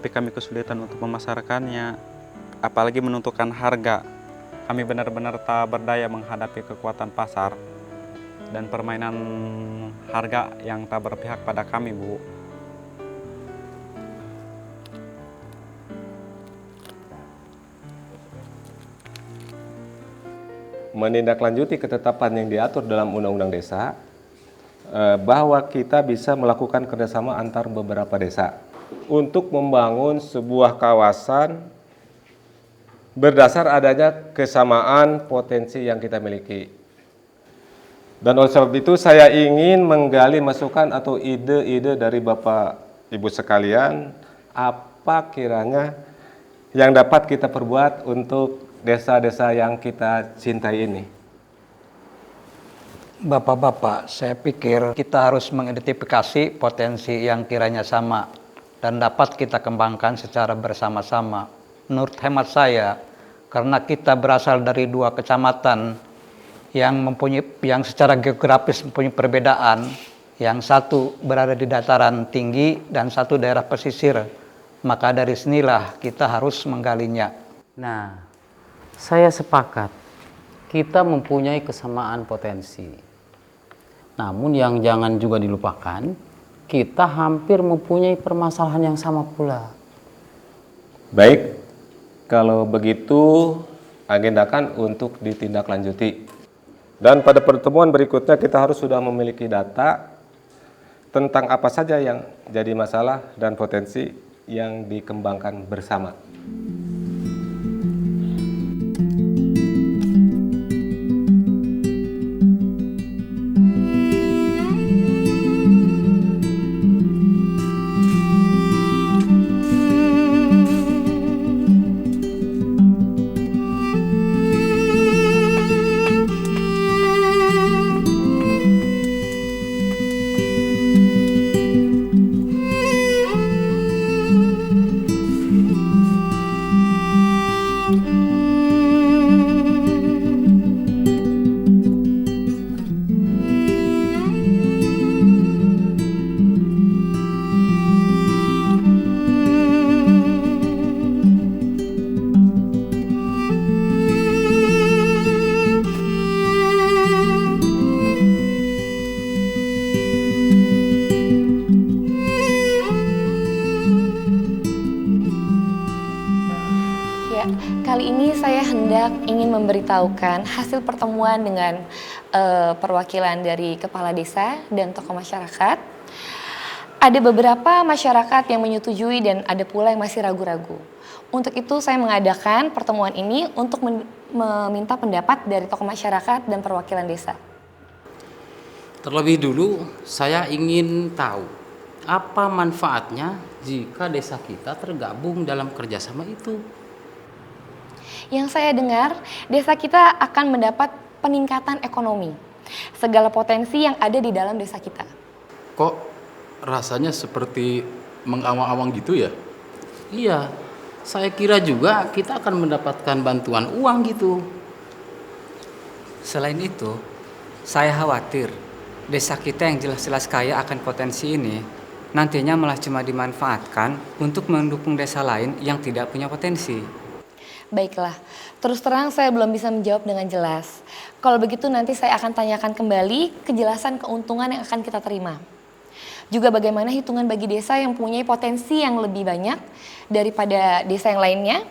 tapi kami kesulitan untuk memasarkannya, apalagi menentukan harga. Kami benar-benar tak berdaya menghadapi kekuatan pasar dan permainan harga yang tak berpihak pada kami, Bu. Menindaklanjuti ketetapan yang diatur dalam Undang-Undang Desa, bahwa kita bisa melakukan kerjasama antar beberapa desa untuk membangun sebuah kawasan berdasar adanya kesamaan potensi yang kita miliki. Dan oleh sebab itu saya ingin menggali masukan atau ide-ide dari Bapak Ibu sekalian, apa kiranya yang dapat kita perbuat untuk desa-desa yang kita cintai ini. Bapak-bapak, saya pikir kita harus mengidentifikasi potensi yang kiranya sama dan dapat kita kembangkan secara bersama-sama. Menurut hemat saya, karena kita berasal dari dua kecamatan yang secara geografis mempunyai perbedaan, yang satu berada di dataran tinggi dan satu daerah pesisir, maka dari sinilah kita harus menggalinya. Nah, saya sepakat kita mempunyai kesamaan potensi. Namun yang jangan juga dilupakan, kita hampir mempunyai permasalahan yang sama pula. Baik, kalau begitu agendakan untuk ditindaklanjuti. Dan pada pertemuan berikutnya kita harus sudah memiliki data tentang apa saja yang jadi masalah dan potensi yang dikembangkan bersama. Kali ini saya hendak ingin memberitahukan hasil pertemuan dengan perwakilan dari kepala desa dan tokoh masyarakat. Ada beberapa masyarakat yang menyetujui dan ada pula yang masih ragu-ragu. Untuk itu saya mengadakan pertemuan ini untuk meminta pendapat dari tokoh masyarakat dan perwakilan desa. Terlebih dulu, saya ingin tahu apa manfaatnya jika desa kita tergabung dalam kerjasama itu. Yang saya dengar, desa kita akan mendapat peningkatan ekonomi. Segala potensi yang ada di dalam desa kita. Kok rasanya seperti mengawang-awang gitu ya? Iya, saya kira juga kita akan mendapatkan bantuan uang gitu. Selain itu, saya khawatir desa kita yang jelas-jelas kaya akan potensi ini nantinya malah cuma dimanfaatkan untuk mendukung desa lain yang tidak punya potensi. Baiklah, terus terang saya belum bisa menjawab dengan jelas. Kalau begitu nanti saya akan tanyakan kembali kejelasan keuntungan yang akan kita terima. Juga bagaimana hitungan bagi desa yang mempunyai potensi yang lebih banyak daripada desa yang lainnya.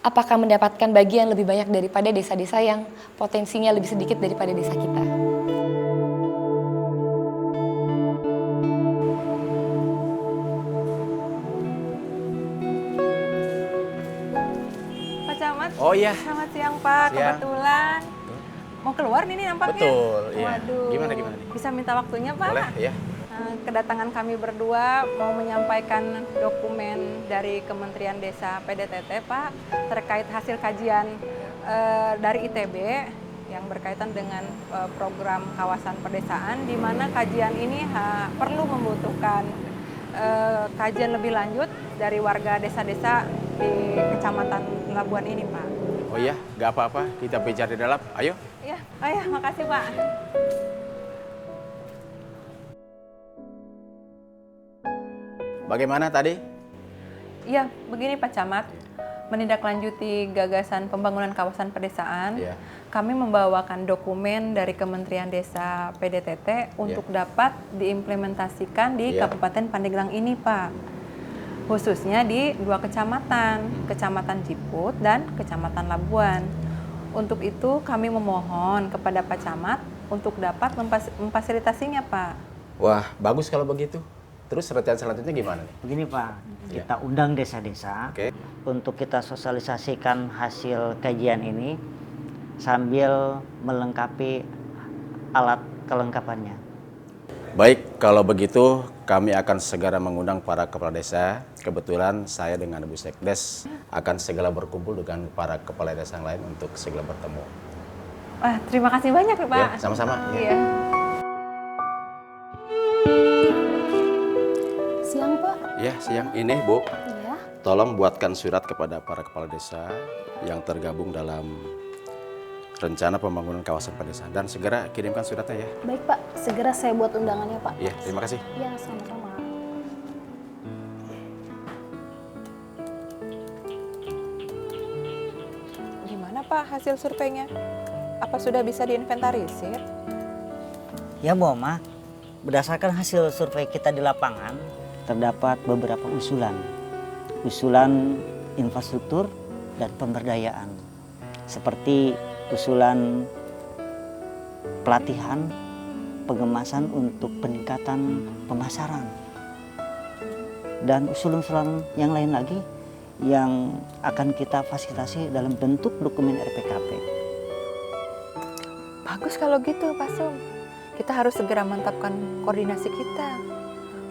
Apakah mendapatkan bagian lebih banyak daripada desa-desa yang potensinya lebih sedikit daripada desa kita. Oh iya. Selamat siang Pak, kebetulan mau keluar nih nampaknya. Betul, iya. Waduh. Gimana nih? Bisa minta waktunya Pak? Boleh, ya. Kedatangan kami berdua mau menyampaikan dokumen dari Kementerian Desa PDTT Pak terkait hasil kajian dari ITB yang berkaitan dengan program kawasan pedesaan, di mana kajian ini perlu membutuhkan kajian lebih lanjut dari warga desa-desa di Kecamatan Labuan ini, Pak. Oh iya, nggak apa-apa. Kita bicara di dalam. Ayo. Ya, oh ya, makasih Pak. Bagaimana tadi? Iya, begini Pak Camat. Menindaklanjuti gagasan pembangunan kawasan pedesaan, Iya. kami membawakan dokumen dari Kementerian Desa PDTT untuk dapat diimplementasikan di Iya. Kabupaten Pandeglang ini, Pak. Khususnya di 2 kecamatan, Kecamatan Ciput dan Kecamatan Labuan. Untuk itu kami memohon kepada Pak Camat untuk dapat memfasilitasinya, Pak. Wah, bagus kalau begitu. Terus rencana selanjutnya gimana nih? Begini Pak, Ya. kita undang desa-desa Oke. untuk kita sosialisasikan hasil kajian ini sambil melengkapi alat kelengkapannya. Baik, kalau begitu kami akan segera mengundang para kepala desa. Kebetulan saya dengan Ibu Sekdes akan segera berkumpul dengan para kepala desa yang lain untuk segera bertemu. Wah, terima kasih banyak, Pak. Ya, sama-sama. Iya. Siang, Pak. Ya, siang ini Bu. Iya. Tolong buatkan surat kepada para kepala desa yang tergabung dalam rencana pembangunan kawasan pedesaan dan segera kirimkan suratnya ya. Baik, Pak. Segera saya buat undangannya, Pak. Iya, terima kasih. Iya, sama-sama. Gimana Pak hasil surveinya? Apa sudah bisa diinventarisir? Ya Bu Oma, berdasarkan hasil survei kita di lapangan, terdapat beberapa usulan. Usulan infrastruktur dan pemberdayaan. Seperti usulan pelatihan, pengemasan untuk peningkatan pemasaran. Dan usulan-usulan yang lain lagi yang akan kita fasilitasi dalam bentuk dokumen RPKP. Bagus kalau gitu, Pak Sum. Kita harus segera mantapkan koordinasi kita.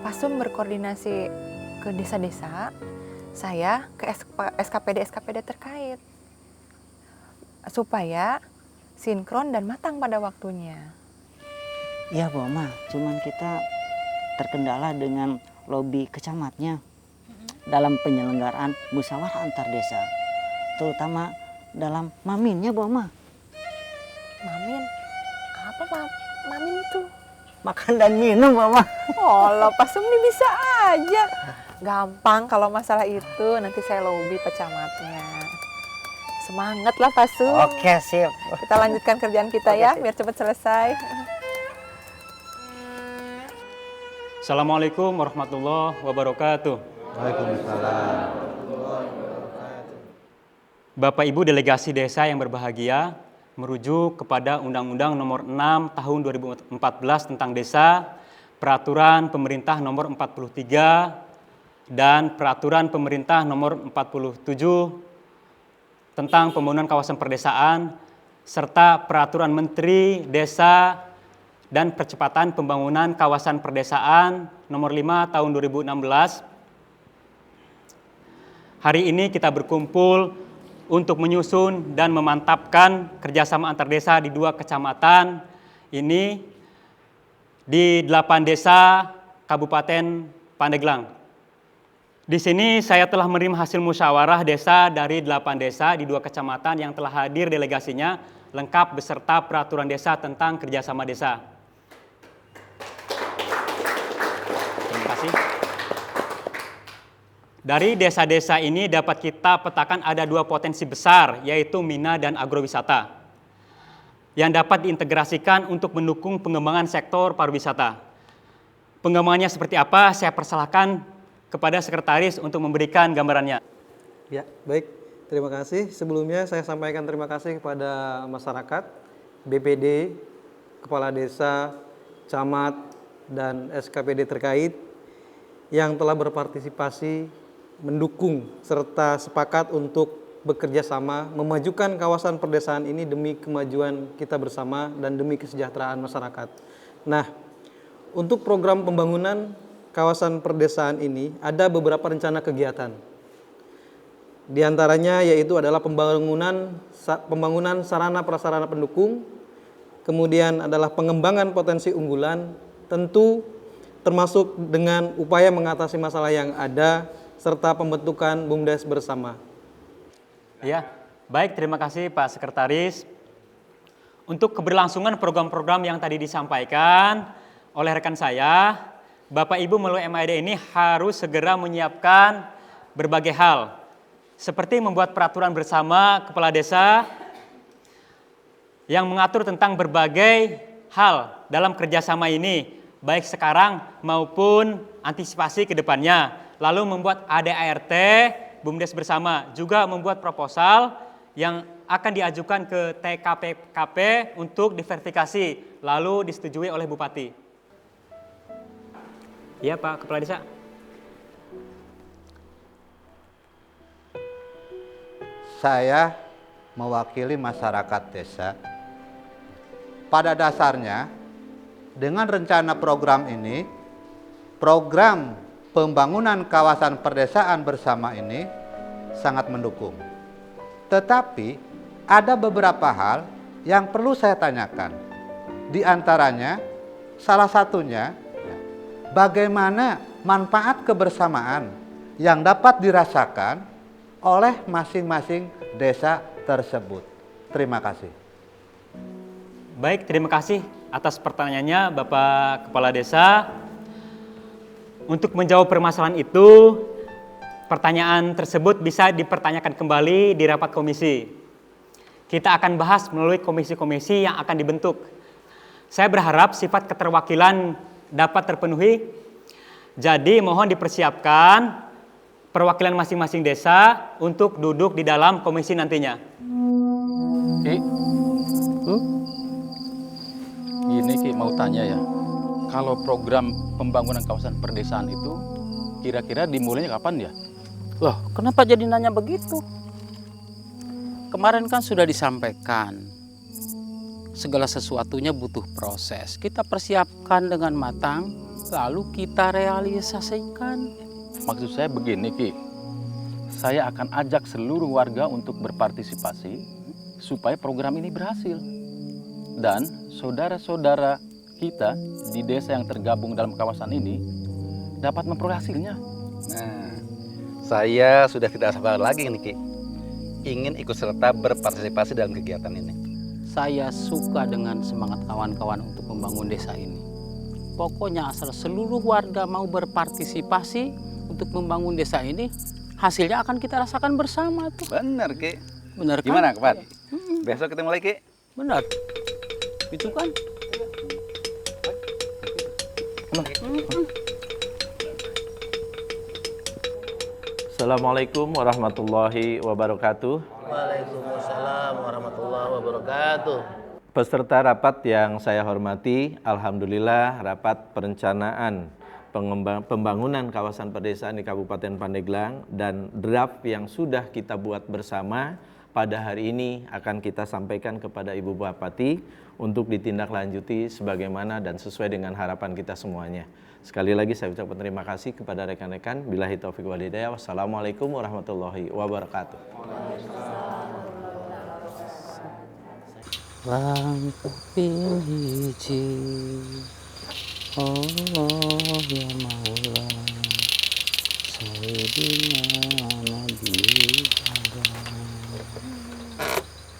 Pak Sum berkoordinasi ke desa-desa, saya ke SKPD terkait. Supaya sinkron dan matang pada waktunya. Iya Bu Oma, cuman kita terkendala dengan lobi kecamatnya dalam penyelenggaraan musyawarah antar desa, terutama dalam maminnya Bu Oma. Mamin? Apa Pak? Mamin itu? Makan dan minum Bu Oma. Oh, Pak Sum ini bisa aja. Gampang kalau masalah itu, nanti saya lobby Pak Camatnya. Semangat lah Pak Sum. Oke, sip. Kita lanjutkan kerjaan kita Oke, ya, sip. biar cepat selesai. Assalamualaikum warahmatullahi wabarakatuh. Waalaikumsalam. Bapak Ibu delegasi desa yang berbahagia, merujuk kepada Undang-Undang Nomor 6 Tahun 2014 tentang Desa, Peraturan Pemerintah Nomor 43 dan Peraturan Pemerintah Nomor 47 tentang pembangunan kawasan perdesaan serta Peraturan Menteri Desa dan Percepatan Pembangunan Kawasan Perdesaan Nomor 5 Tahun 2016. Hari ini kita berkumpul untuk menyusun dan memantapkan kerjasama antar desa di 2 kecamatan ini di 8 desa Kabupaten Pandeglang. Di sini saya telah menerima hasil musyawarah desa dari 8 desa di 2 kecamatan yang telah hadir delegasinya lengkap beserta peraturan desa tentang kerjasama desa. Terima kasih. Dari desa-desa ini dapat kita petakan ada 2 potensi besar, yaitu mina dan agrowisata, yang dapat diintegrasikan untuk mendukung pengembangan sektor pariwisata. Pengembangannya seperti apa? Saya persilahkan kepada sekretaris untuk memberikan gambarannya. Ya, baik. Terima kasih. Sebelumnya saya sampaikan terima kasih kepada masyarakat, BPD, Kepala Desa, Camat, dan SKPD terkait yang telah berpartisipasi, mendukung, serta sepakat untuk bekerja sama memajukan kawasan perdesaan ini demi kemajuan kita bersama dan demi kesejahteraan masyarakat. Nah, untuk program pembangunan kawasan perdesaan ini ada beberapa rencana kegiatan. Di antaranya yaitu adalah pembangunan sarana prasarana pendukung, kemudian adalah pengembangan potensi unggulan, tentu termasuk dengan upaya mengatasi masalah yang ada, serta pembentukan BUMDes bersama. Ya, baik, terima kasih Pak Sekretaris. Untuk keberlangsungan program-program yang tadi disampaikan oleh rekan saya, Bapak Ibu melalui MID ini harus segera menyiapkan berbagai hal, seperti membuat peraturan bersama kepala desa yang mengatur tentang berbagai hal dalam kerjasama ini, baik sekarang maupun antisipasi ke depannya. Lalu membuat ADART, BUMDes bersama, juga membuat proposal yang akan diajukan ke TKPKP untuk diverifikasi, lalu disetujui oleh Bupati. Iya Pak Kepala Desa. Saya mewakili masyarakat desa. Pada dasarnya, dengan rencana program ini, program pembangunan kawasan perdesaan bersama ini sangat mendukung. Tetapi ada beberapa hal yang perlu saya tanyakan. Di antaranya, salah satunya, bagaimana manfaat kebersamaan yang dapat dirasakan oleh masing-masing desa tersebut. Terima kasih. Baik, terima kasih atas pertanyaannya Bapak Kepala Desa. Untuk menjawab permasalahan itu, pertanyaan tersebut bisa dipertanyakan kembali di rapat komisi. Kita akan bahas melalui komisi-komisi yang akan dibentuk. Saya berharap sifat keterwakilan dapat terpenuhi. Jadi mohon dipersiapkan perwakilan masing-masing desa untuk duduk di dalam komisi nantinya. Gini Ki, mau tanya ya, kalau program pembangunan kawasan perdesaan itu kira-kira dimulainya kapan ya? Loh, kenapa jadi nanya begitu? Kemarin kan sudah disampaikan, segala sesuatunya butuh proses. Kita persiapkan dengan matang, lalu kita realisasikan. Maksud saya begini Ki, saya akan ajak seluruh warga untuk berpartisipasi supaya program ini berhasil. Dan saudara-saudara kita di desa yang tergabung dalam kawasan ini dapat memperoleh hasilnya. Nah, saya sudah tidak sabar lagi nih Ki, ingin ikut serta berpartisipasi dalam kegiatan ini. Saya suka dengan semangat kawan-kawan untuk membangun desa ini. Pokoknya asal seluruh warga mau berpartisipasi untuk membangun desa ini, hasilnya akan kita rasakan bersama tuh. Benar Ki. Benar kan? Gimana Kepat? Besok kita mulai Ki. Benar. Itu kan? Assalamualaikum warahmatullahi wabarakatuh. Waalaikumsalam warahmatullahi wabarakatuh. Peserta rapat yang saya hormati, alhamdulillah rapat perencanaan pembangunan kawasan perdesaan di Kabupaten Pandeglang dan draft yang sudah kita buat bersama pada hari ini akan kita sampaikan kepada Ibu Bupati untuk ditindaklanjuti sebagaimana dan sesuai dengan harapan kita semuanya. Sekali lagi saya ucapkan terima kasih kepada rekan-rekan. Billahi taufiq wal hidayah. Wassalamualaikum warahmatullahi wabarakatuh. Langkah hiji Allah ya Maula Sayyidina Nabi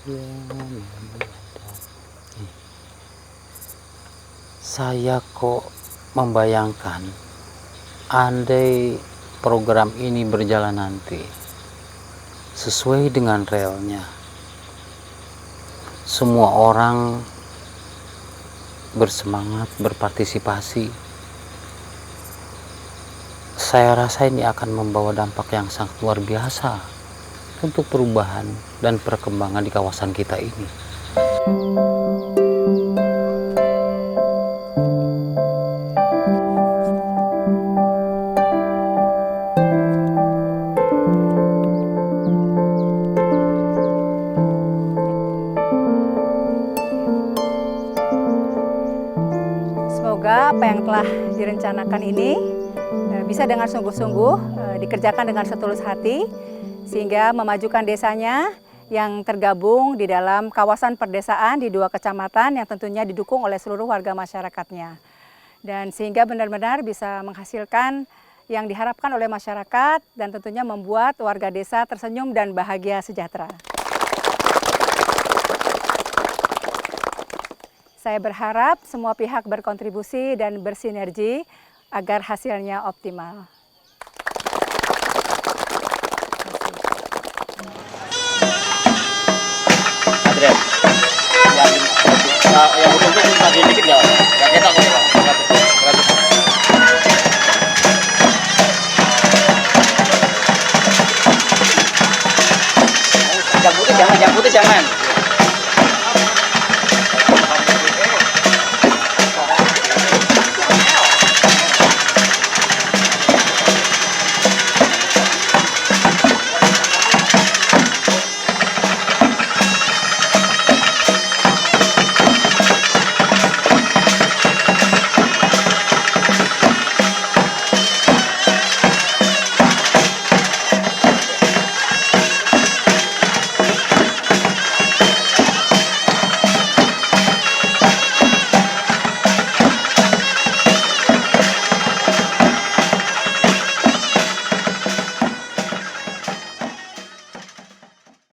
ya saya kok membayangkan andai program ini berjalan nanti sesuai dengan realnya, semua orang bersemangat berpartisipasi, saya rasa ini akan membawa dampak yang sangat luar biasa untuk perubahan dan perkembangan di kawasan kita ini. Semoga apa yang telah direncanakan ini bisa dengan sungguh-sungguh dikerjakan dengan setulus hati sehingga memajukan desanya yang tergabung di dalam kawasan perdesaan di 2 kecamatan yang tentunya didukung oleh seluruh warga masyarakatnya. Dan sehingga benar-benar bisa menghasilkan yang diharapkan oleh masyarakat dan tentunya membuat warga desa tersenyum dan bahagia sejahtera. Saya berharap semua pihak berkontribusi dan bersinergi agar hasilnya optimal. yang betul-betul minta dikit nggak? Nggak kita kok, Pak. Gratis. Yang putih jangan.